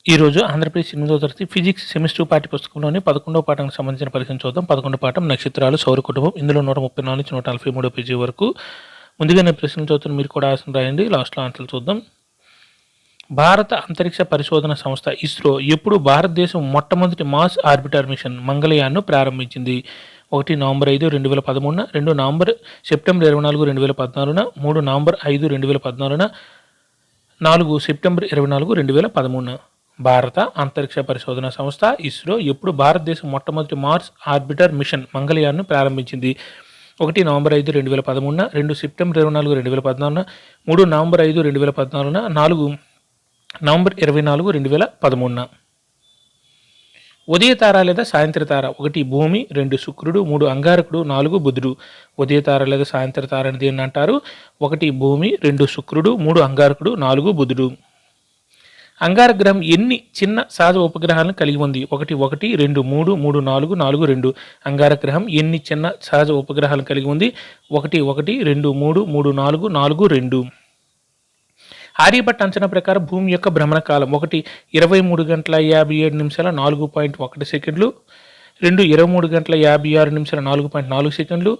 ఈరోజు ఆంధ్రప్రదేశ్ 8వ తరగతి ఫిజిక్స్ సెమిస్టర్ పాఠ్య పుస్తకంలోని 11వ పాఠానికి సంబంధించిన పరిచయం చూద్దాం. 11వ పాఠం నక్షత్రాలు సౌర కుటుంబం. ఇందులో 134 నుంచి 143 పేజీ వరకు. ముందుగా నేను ప్రశ్నలు చదువుతున్న మీరు కూడా ఆన్సర్ రాయండి. లాస్ట్లో ఆన్సర్లు చూద్దాం. భారత అంతరిక్ష పరిశోధన సంస్థ ఇస్రో ఎప్పుడు భారతదేశం మొట్టమొదటి మాస్ ఆర్బిటర్ మిషన్ మంగళయాన్ను ప్రారంభించింది? 1 November 5, 2013, 2 November September 24, 2014, 3 November 5, 2014, 4 September 24, 2013. భారత అంతరిక్ష పరిశోధన సంస్థ ఇస్రో ఎప్పుడు భారతదేశం మొట్టమొదటి మార్స్ ఆర్బిటర్ మిషన్ మంగళయాన్ను ప్రారంభించింది? 1 నవంబర్ 5, 2013, 2 సెప్టెంబర్ 24, 2014, 3 నవంబర్ 5, 2014, 4 నవంబర్ 24, 2013. ఉదయతార లేదా సాయంత్ర తార? 1 భూమి, 2 శుక్రుడు, 3 అంగారకుడు, 4 బుధుడు. ఉదయతార లేదా సాయంత్ర తార అని దేన్ని అంటారు? 1 భూమి, 2 శుక్రుడు, 3 అంగారకుడు, 4 బుధుడు. అంగారక గ్రహం ఎన్ని చిన్న సహజ ఉపగ్రహాలను కలిగి ఉంది? 1 1, 2 3, 3 4, 4 2. అంగారక గ్రహం ఎన్ని చిన్న సహజ ఉపగ్రహాలను కలిగి ఉంది? 1 1, 2 3, 3 4, 4 2. ఆర్యభట్ట అంచనా ప్రకారం భూమి యొక్క భ్రమణ కాలం 1 23 గంటల 57 నిమిషాల 4.1 సెకండ్లు, 2 23 గంటల 56 నిమిషాల 4.4 సెకండ్లు,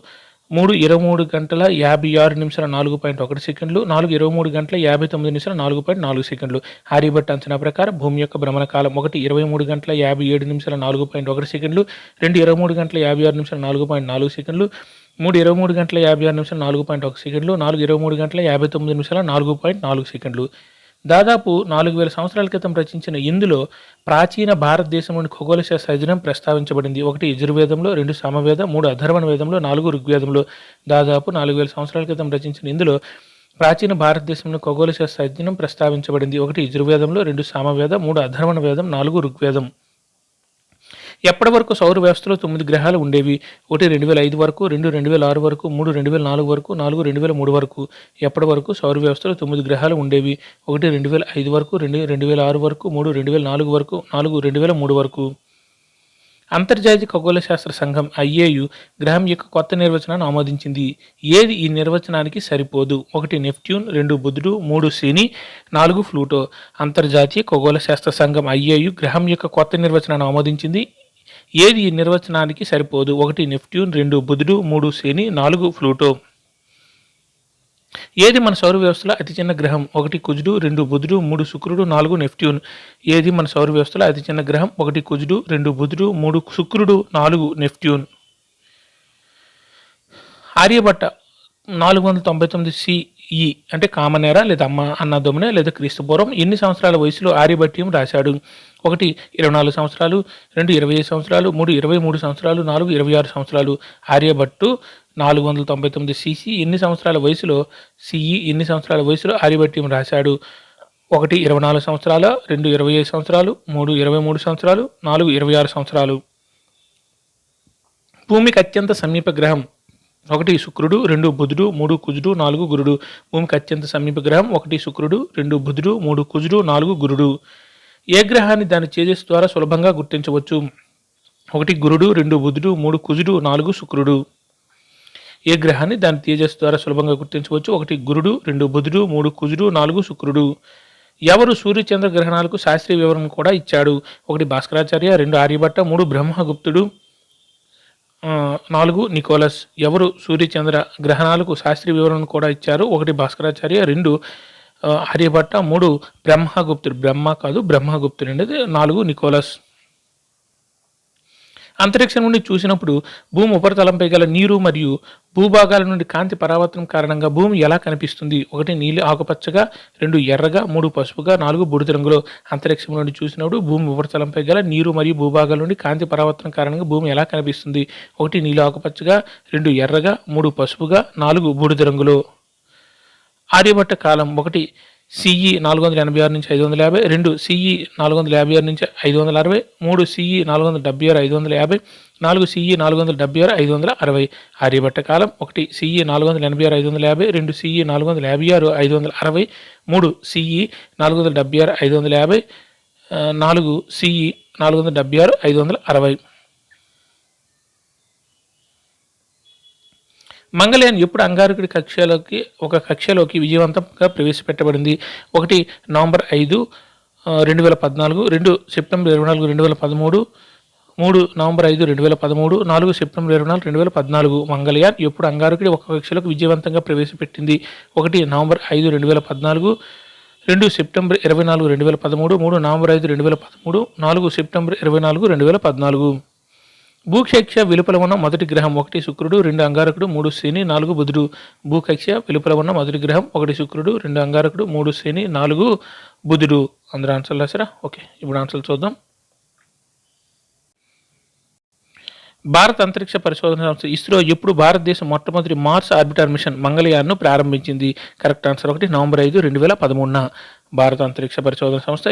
3 23 గంటల 56 నిమిషాల 4.1 సెకండ్లు, 4 23 గంటల 59 నిమిషాల 4.4 సెకండ్లు. ఆర్యభట్ట అంచనా ప్రకారం భూమి యొక్క భ్రమణ కాలం 1 23 గంటల 57 నిమిషాల 4.1 సెకండ్లు, 2 23 గంటల 56 నిమిషాల 4.4 సెకండ్లు, 3 23 గంటల 56 నిమిషాల 4.1 సెకండ్లు, 4 23 గంటల 59 నిమిషాల 4.4 సెకండ్లు. దాదాపు 4000 సంవత్సరాల క్రితం రచించిన ఇందులో ప్రాచీన భారతదేశంలోని ఖగోళ శాస్త్ర అధ్యయనం ప్రస్తావించబడింది. 1 యజుర్వేదంలో, 2 సామవేదం, 3 అథర్వణ వేదంలో, 4 ఋగ్వేదంలో. దాదాపు 4000 సంవత్సరాల క్రితం రచించిన ఇందులో ప్రాచీన భారతదేశంలో ఖగోళ శాస్త్ర అధ్యయనం ప్రస్తావించబడింది. 1 యజుర్వేదంలో, 2 సామవేదం, 3 అథర్వణ వేదం, 4 ఋగ్వేదం. ఎప్పటి వరకు సౌర వ్యవస్థలో 9 గ్రహాలు ఉండేవి? 1 2005 వరకు, 2 2006 వరకు, 3 2004 వరకు, 4 2003 వరకు. ఎప్పటి వరకు సౌర వ్యవస్థలో 9 గ్రహాలు ఉండేవి? 1 2005 వరకు, 2 2006 వరకు, 3 2004 వరకు, 4 2003 వరకు. అంతర్జాతీయ ఖగోళ శాస్త్ర సంఘం IAU గ్రహం యొక్క కొత్త నిర్వచనాన్ని ఆమోదించింది. ఏది ఈ నిర్వచనానికి సరిపోదు? 1 నెప్ట్యూన్, 2 బుధుడు, 3 శని, 4 ప్లూటో. అంతర్జాతీయ ఖగోళ శాస్త్ర సంఘం IAU గ్రహం యొక్క కొత్త నిర్వచనాన్ని ఆమోదించింది. ఏది ఈ నిర్వచనానికి సరిపోదు? 1 నెప్ట్యూన్, 2 బుధుడు, 3 శని, 4 ప్లూటో. ఏది మన సౌర వ్యవస్థలో అతి చిన్న గ్రహం? 1 కుజుడు, 2 బుధుడు, 3 శుక్రుడు, 4 నెప్ట్యూన్. ఏది మన సౌర వ్యవస్థలో అతి చిన్న గ్రహం? 1 కుజుడు, 2 బుధుడు, 3 శుక్రుడు, 4 నెప్ట్యూన్. ఆర్యభట్ట 499 CE అంటే కామన్ ఎరా లేదా అన్నదమ్మునే లేదా క్రీస్తుపూర్వం ఎన్ని సంవత్సరాల వయసులో ఆర్యభట్యం రాశాడు? 1 24 సంవత్సరాలు, 2 25 సంవత్సరాలు, 3 23 సంవత్సరాలు, 4 26 సంవత్సరాలు. ఆర్యభట్టు 499 CC ఎన్ని సంవత్సరాల వయసులో ఎన్ని సంవత్సరాల వయసులో ఆర్యభట్యం రాశాడు? 1 24 సంవత్సరాల, 2 25 సంవత్సరాలు, 3 23 సంవత్సరాలు, 4 26 సంవత్సరాలు. భూమికి అత్యంత సమీప గ్రహం 1 శుక్రుడు, 2 బుధుడు, 3 కుజుడు, 4 గురుడు. భూమికి అత్యంత సమీప గ్రహం 1 శుక్రుడు, 2 బుధుడు, 3 కుజుడు, 4 గురుడు. ఏ గ్రహాన్ని దాని తేజస్సు ద్వారా సులభంగా గుర్తించవచ్చు? 1 గురుడు, 2 బుధుడు, 3 కుజుడు, 4 శుక్రుడు. ఏ గ్రహాన్ని దాని తేజస్సు ద్వారా సులభంగా గుర్తించవచ్చు? 1 గురుడు, 2 బుధుడు, 3 కుజుడు, 4 శుక్రుడు. ఎవరు సూర్యచంద్ర గ్రహణాలకు శాస్త్రీయ వివరణ కూడా ఇచ్చాడు? 1 భాస్కరాచార్య, 2 ఆర్యభట్ట, 3 బ్రహ్మగుప్తుడు, 4 నికోలస్. ఎవరు సూర్యచంద్ర గ్రహణాలకు శాస్త్రీయ వివరణ కూడా ఇచ్చారు? 1 భాస్కరాచార్య, 2 ఆర్యభట్ట, 3 బ్రహ్మగుప్తుడు. బ్రహ్మ కాదు బ్రహ్మగుప్తుడు అనేది. 4 నికోలస్. అంతరిక్షం నుండి చూసినప్పుడు భూమి ఉపరితలంపై గల నీరు మరియు భూభాగాల నుండి కాంతి పరావర్తనం కారణంగా భూమి ఎలా కనిపిస్తుంది? 1 నీలి ఆకుపచ్చగా, 2 ఎర్రగా, 3 పసుపుగా, 4 బూడిద రంగులో. అంతరిక్షం నుండి చూసినప్పుడు భూమి ఉపరితలంపై గల నీరు మరియు భూభాగాల నుండి కాంతి పరావర్తనం కారణంగా భూమి ఎలా కనిపిస్తుంది? 1 నీలి ఆకుపచ్చగా, 2 ఎర్రగా, 3 పసుపుగా, 4 బూడిద రంగులో. ఆర్యభట్ట కాలం 1 CE 486 నుంచి 550, 2 CE 456 నుంచి 560, 3 CE 476 550, 4 CE 476 560. ఆర్యభట్ట కాలం 1 CE 486 550, 2 CE 456 560, 3 CE 476 550, 4 CE 476 560. Mangalyaan ఎప్పుడు అంగారకుడి కక్షలోకి విజయవంతంగా ప్రవేశపెట్టబడింది? 1 November 5, 2014, 2 September 24, 2013, 3 November 5, 2013, 4 September 24, 2014. Mangalyaan ఎప్పుడు అంగారకుడి ఒక కక్షలోకి విజయవంతంగా ప్రవేశపెట్టింది? 1 నవంబర్ 5, 2014, 2 సెప్టెంబర్ 24, 2013, 3 నవంబర్ 5, 2013, 4 సెప్టెంబర్ 24, 2014. భూకక్ష వెలుపల ఉన్న మొదటి గ్రహం 1 శుక్రుడు, 2 అంగారకుడు, 3 శని, 4 బుధుడు. భూకక్ష వెలుపల ఉన్న మొదటి గ్రహం 1 శుక్రుడు, 2 అంగారకుడు, 3 శని, 4 బుధుడు. అందరూ ఆన్సర్లు రాసారా? ఓకే, ఇప్పుడు ఆన్సర్లు చూద్దాం. భారత అంతరిక్ష పరిశోధన సంస్థ ఇస్రో ఎప్పుడు భారతదేశం మొట్టమొదటి మార్స్ ఆర్బిటర్ మిషన్ మంగళయాన్ను ప్రారంభించింది? Correct answer 1 November 5, 2013. భారత అంతరిక్ష పరిశోధన సంస్థ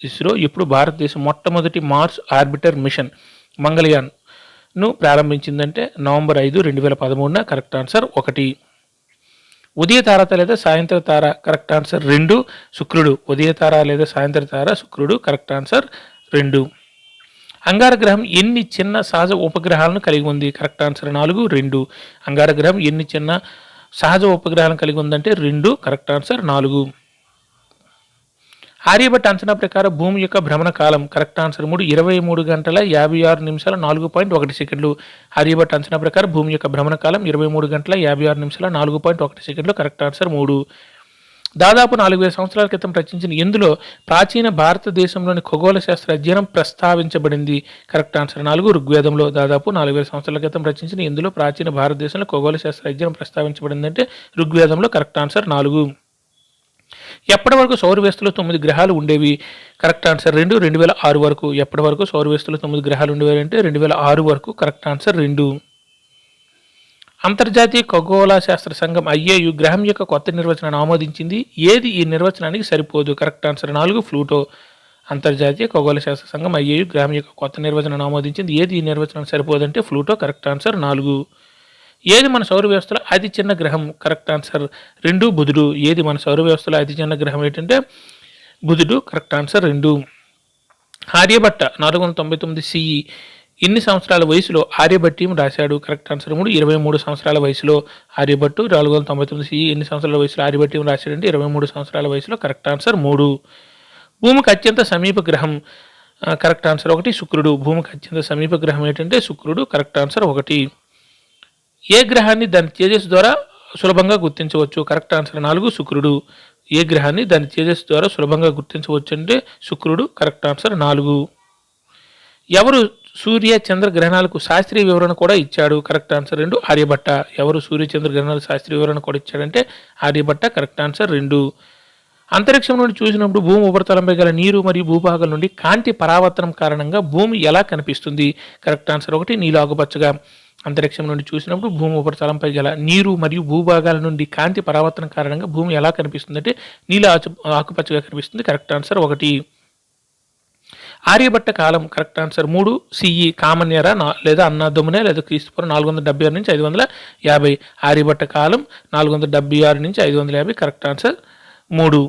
ఇస్రో ఎప్పుడు భారతదేశం మొట్టమొదటి మార్స్ ఆర్బిటర్ మిషన్ మంగళయాన్ను ప్రారంభించిందంటే నవంబర్ 5, 2013. Correct answer 1. ఉదయ తార లేదా సాయంత్ర తార? కరెక్ట్ ఆన్సర్ 2 శుక్రుడు. ఉదయ తార లేదా సాయంత్ర తార శుక్రుడు. Correct answer 2. అంగారగ్రహం ఎన్ని చిన్న సహజ ఉపగ్రహాలను కలిగి ఉంది? Correct answer 4 2. అంగారగ్రహం ఎన్ని చిన్న సహజ ఉపగ్రహాలను కలిగి ఉందంటే 2. Correct answer 4. ఆర్యభట్ట అంచనా ప్రకారం భూమి యొక్క భ్రమణ కాలం? కరెక్ట్ ఆన్సర్ 3 23 గంటల 56 నిమిషాల 4.1 సెకండ్లు. ఆర్యభట్ట అంచనా ప్రకారం భూమి యొక్క భ్రమణ కాలం 23 గంటల 56 నిమిషాల 4.1 సెకండ్లు. Correct answer 3. దాదాపు 4000 సంవత్సరాల క్రితం రచించిన ఎందులో ప్రాచీన భారతదేశంలోని ఖగోళ శాస్త్ర అధ్యయనం ప్రస్తావించబడింది? కరెక్ట్ ఆన్సర్ 4 ఋగ్వేదంలో. దాదాపు 4000 సంవత్సరాల క్రితం రచించిన ఎందులో ప్రాచీన భారతదేశంలో ఖగోళ శాస్త్ర అధ్యయనం ప్రస్తావించబడిందంటే ఋగ్వేదంలో. Correct answer 4. ఎప్పటి వరకు సౌరవ్యవస్థలో 9 గ్రహాలు ఉండేవి? కరెక్ట్ ఆన్సర్ 2 2006 వరకు. ఎప్పటి వరకు సౌరవ్యవస్థలో 9 గ్రహాలు ఉండేవి అంటే 2006 వరకు. Correct answer 2. అంతర్జాతీయ ఖగోళ శాస్త్ర సంఘం IAU గ్రహం యొక్క కొత్త నిర్వచనాన్ని ఆమోదించింది. ఏది ఈ నిర్వచనానికి సరిపోదు? Correct answer 4 Pluto. అంతర్జాతీయ ఖగోళ శాస్త్ర సంఘం IAU గ్రహం యొక్క కొత్త నిర్వచనాన్ని ఆమోదించింది. ఏది ఈ నిర్వచనానికి సరిపోదంటే ప్లూటో. Correct answer 4. ఏది మన సౌర వ్యవస్థలో అతి చిన్న గ్రహం? కరెక్ట్ ఆన్సర్ 2 బుధుడు. ఏది మన సౌర వ్యవస్థలో అతి చిన్న గ్రహం ఏంటంటే బుధుడు. Correct answer 2. ఆర్యభట్ట 499 CE ఎన్ని సంవత్సరాల వయసులో ఆర్యభట్యం రాశాడు? కరెక్ట్ ఆన్సర్ 3 23 సంవత్సరాల వయసులో. ఆర్యభట్టు 499 CE ఎన్ని సంవత్సరాల వయసులో ఆర్యభట్యం రాశాడంటే 23 సంవత్సరాల వయసులో. Correct answer 3. భూమికి అత్యంత సమీప గ్రహం? కరెక్ట్ ఆన్సర్ 1 శుక్రుడు. భూమికి అత్యంత సమీప గ్రహం ఏంటంటే శుక్రుడు. Correct answer 1. ఏ గ్రహాన్ని దాని తేజస్సు ద్వారా సులభంగా గుర్తించవచ్చు? కరెక్ట్ ఆన్సర్ 4 శుక్రుడు. ఏ గ్రహాన్ని దాని తేజస్సు ద్వారా సులభంగా గుర్తించవచ్చు అంటే శుక్రుడు. Correct answer 4. ఎవరు సూర్య చంద్ర గ్రహణాలకు శాస్త్రీయ వివరణ కూడా ఇచ్చాడు? Correct answer 2 Aryabhatta. ఎవరు సూర్య చంద్ర గ్రహణాలకు శాస్త్రీయ వివరణ కూడా ఇచ్చాడంటే ఆర్యభట్ట. Correct answer 2. అంతరిక్షం నుండి చూసినప్పుడు భూమి ఉపరితలంపై గల నీరు మరియు భూభాగాల నుండి కాంతి పరావర్తనం కారణంగా భూమి ఎలా కనిపిస్తుంది? కరెక్ట్ ఆన్సర్ 1 నీలి ఆకుపచ్చగా. అంతరిక్షం నుండి చూసినప్పుడు భూమి ఉపరితలంపై గల నీరు మరియు భూభాగాల నుండి కాంతి పరావర్తనం కారణంగా భూమి ఎలా కనిపిస్తుంది అంటే నీలి ఆకుపచ్చగా కనిపిస్తుంది. Correct answer 1. ఆర్యభట్ట కాలం? Correct answer 3 CE common era లేదా అన్నాదొమునే లేదా క్రీస్తుపూర్వం 476 నుంచి 550. ఆర్యభట్ట కాలం 476 నుంచి 550. Correct answer 3.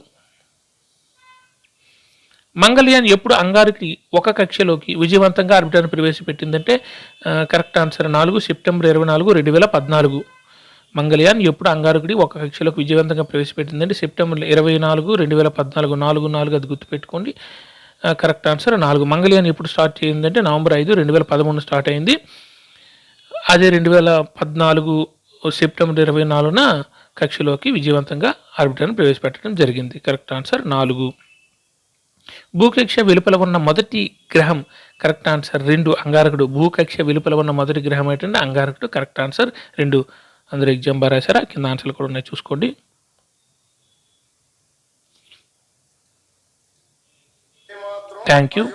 మంగళయాన్ ఎప్పుడు అంగారకుడి ఒక కక్షలోకి విజయవంతంగా ఆర్బిటర్ను ప్రవేశపెట్టిందంటే కరెక్ట్ ఆన్సర్ 4 సెప్టెంబర్ 24, 2014. మంగళయాన్ ఎప్పుడు అంగారకుడి ఒక కక్షలోకి విజయవంతంగా ప్రవేశపెట్టిందంటే సెప్టెంబర్ 24, 2014. 4 అది గుర్తుపెట్టుకోండి. Correct answer 4. మంగళయాన్ ఎప్పుడు స్టార్ట్ చేయిందంటే నవంబర్ 5, 2013 స్టార్ట్ అయింది. అదే 2014 సెప్టెంబర్ 24న కక్షలోకి విజయవంతంగా ఆర్బిటర్ను ప్రవేశపెట్టడం జరిగింది. Correct answer 4. భూకక్ష వెలుపల ఉన్న మొదటి గ్రహం? కరెక్ట్ ఆన్సర్ 2 అంగారకుడు. భూకక్ష వెలుపల ఉన్న మొదటి గ్రహం ఏంటంటే అంగారకుడు. Correct answer 2. అందరూ ఎగ్జామ్ బాగా రాశారా? కింద ఆన్సర్లు కూడా ఉన్నాయి చూసుకోండి. Thank you.